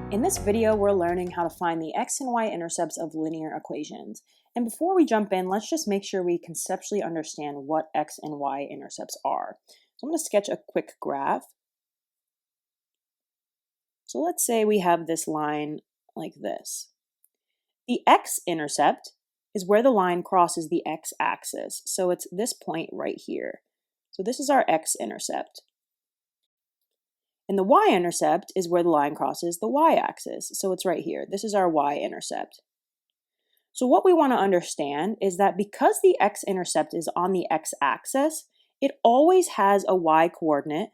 In this video, we're learning how to find the x and y-intercepts of linear equations. And before we jump in, let's just make sure we conceptually understand what x and y-intercepts are. So I'm going to sketch a quick graph. So let's say we have this line like this. The x-intercept is where the line crosses the x-axis. So it's this point right here. So this is our x-intercept. And the y-intercept is where the line crosses the y-axis. So it's right here. This is our y-intercept. So what we want to understand is that because the x-intercept is on the x-axis, it always has a y-coordinate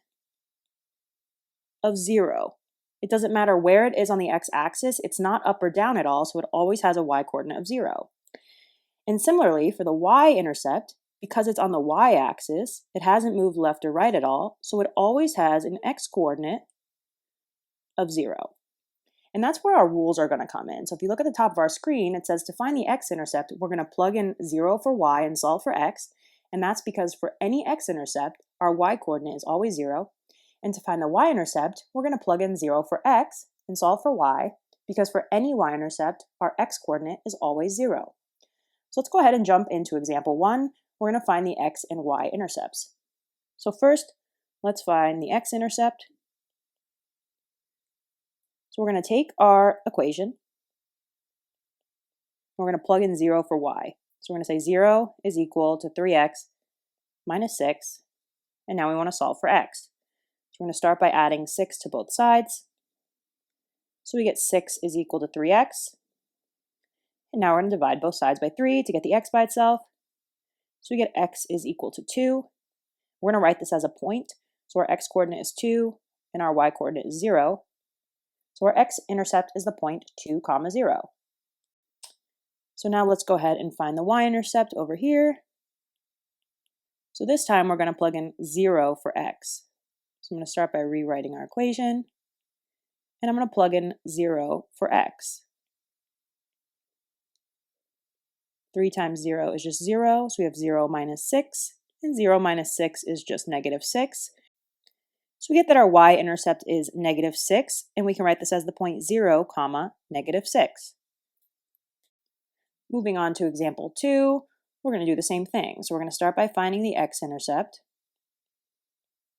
of 0. It doesn't matter where it is on the x-axis. It's not up or down at all, so it always has a y-coordinate of 0. And similarly, for the y-intercept, because it's on the y-axis, it hasn't moved left or right at all, so it always has an x-coordinate of 0. And that's where our rules are going to come in. So if you look at the top of our screen, it says to find the x-intercept, we're going to plug in 0 for y and solve for x. And that's because for any x-intercept, our y-coordinate is always 0. And to find the y-intercept, we're going to plug in 0 for x and solve for y, because for any y-intercept, our x-coordinate is always 0. So let's go ahead and jump into example 1. We're going to find the x and y-intercepts. So first, let's find the x-intercept. So we're going to take our equation. We're going to plug in 0 for y. So we're going to say 0 is equal to 3x minus 6. And now we want to solve for x. So we're going to start by adding 6 to both sides. So we get 6 is equal to 3x. And now we're going to divide both sides by 3 to get the x by itself. So we get x is equal to 2. We're going to write this as a point. So our x-coordinate is 2 and our y-coordinate is 0. So our x-intercept is the point 2, 0. So now let's go ahead and find the y-intercept over here. So this time we're going to plug in 0 for x. So I'm going to start by rewriting our equation. And I'm going to plug in 0 for x. 3 times 0 is just 0, so we have 0 minus 6, and 0 minus 6 is just negative 6. So we get that our y-intercept is negative 6, and we can write this as the point 0, negative 6. Moving on to example 2, we're going to do the same thing. So we're going to start by finding the x-intercept.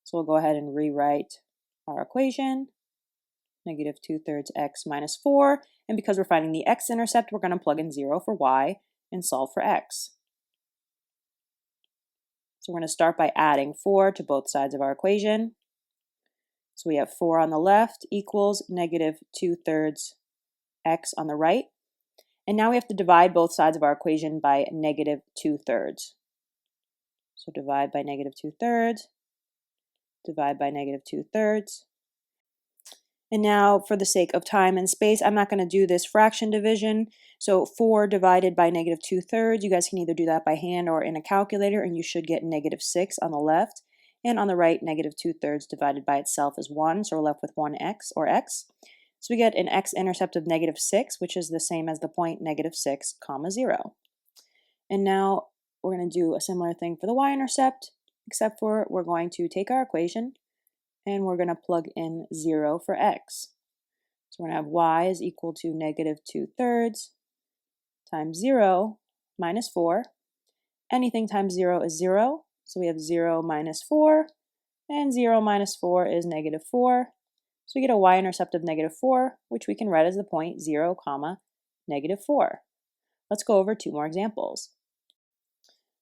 So we'll go ahead and rewrite our equation, negative 2/3 x minus 4, and because we're finding the x-intercept, we're going to plug in 0 for y, and solve for x. So we're going to start by adding 4 to both sides of our equation. So we have 4 on the left equals negative 2/3 x on the right. And now we have to divide both sides of our equation by negative 2/3. So divide by negative 2/3, divide by negative 2/3. And now, for the sake of time and space, I'm not going to do this fraction division. So 4 divided by negative 2/3, you guys can either do that by hand or in a calculator, and you should get negative 6 on the left. And on the right, negative 2/3 divided by itself is 1, so we're left with 1x, or x. So we get an x-intercept of negative 6, which is the same as the point negative 6, 0. And now we're going to do a similar thing for the y-intercept, except for we're going to take our equation, and we're going to plug in 0 for x. So we're going to have y is equal to negative 2/3 times 0 minus 4. Anything times 0 is 0, so we have 0 minus 4, and 0 minus 4 is negative 4. So we get a y-intercept of negative 4, which we can write as the point 0, negative 4. Let's go over 2 more examples.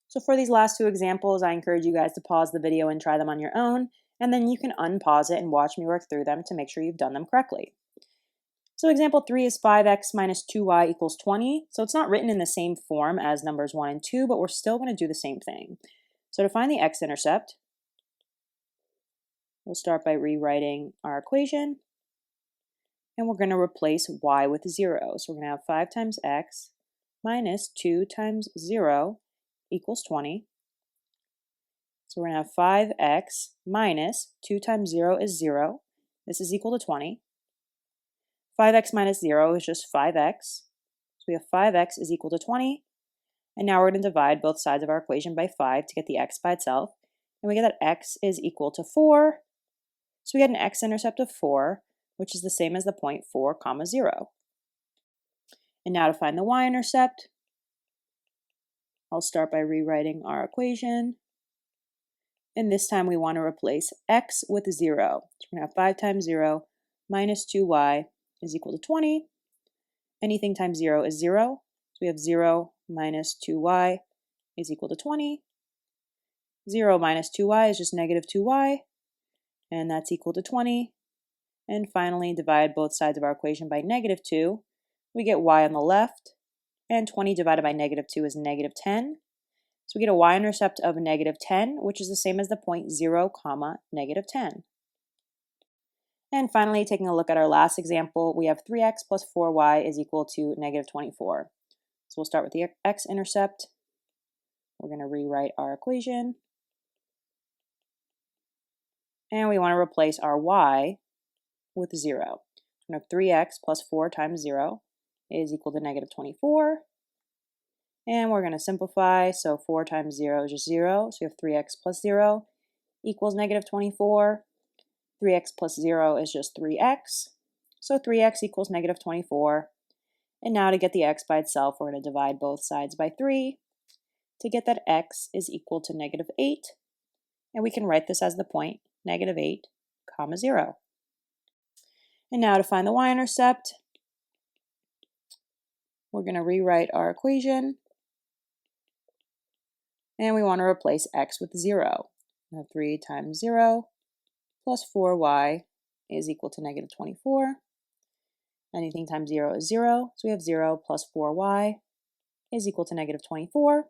So for these last 2 examples, I encourage you guys to pause the video and try them on your own. And then you can unpause it and watch me work through them to make sure you've done them correctly. So example 3 is 5x minus 2y equals 20. So it's not written in the same form as numbers 1 and 2, but we're still going to do the same thing. So to find the x-intercept, we'll start by rewriting our equation. And we're going to replace y with 0. So we're going to have 5 times x minus 2 times 0 equals 20. So we're going to have 5x minus 2 times 0 is 0. This is equal to 20. 5x minus 0 is just 5x. So we have 5x is equal to 20. And now we're going to divide both sides of our equation by 5 to get the x by itself. and we get that x is equal to 4. So we get an x-intercept of 4, which is the same as the point 4, 0. And now to find the y-intercept, I'll start by rewriting our equation. And this time we want to replace x with 0. So we're going to have 5 times 0 minus 2y is equal to 20. Anything times 0 is 0. So we have 0 minus 2y is equal to 20. 0 minus 2y is just negative 2y, and that's equal to 20. And finally, divide both sides of our equation by negative 2. We get y on the left, and 20 divided by negative 2 is negative 10. So we get a y-intercept of negative 10, which is the same as the point 0, negative 10. And finally, taking a look at our last example, we have 3x plus 4y is equal to negative 24. So we'll start with the x-intercept. We're going to rewrite our equation. And we want to replace our y with 0. We have 3x plus 4 times 0 is equal to negative 24. And we're going to simplify, so 4 times 0 is just 0. So we have 3x plus 0 equals negative 24. 3x plus 0 is just 3x. So 3x equals negative 24. And now to get the x by itself, we're going to divide both sides by 3 to get that x is equal to negative 8. And we can write this as the point negative 8, 0. And now to find the y-intercept, we're going to rewrite our equation. And we want to replace x with 0. We have 3 times 0 plus 4y is equal to negative 24. Anything times 0 is 0. So we have 0 plus 4y is equal to negative 24.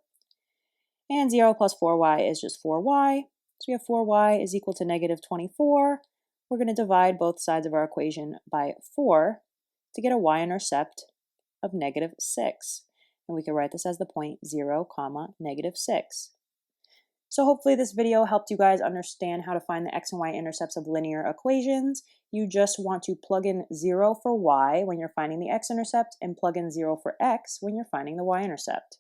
And 0 plus 4y is just 4y. So we have 4y is equal to negative 24. We're going to divide both sides of our equation by 4 to get a y-intercept of negative 6. And we can write this as the point 0, negative 6. So hopefully this video helped you guys understand how to find the x and y intercepts of linear equations. You just want to plug in 0 for y when you're finding the x-intercept and plug in 0 for x when you're finding the y-intercept.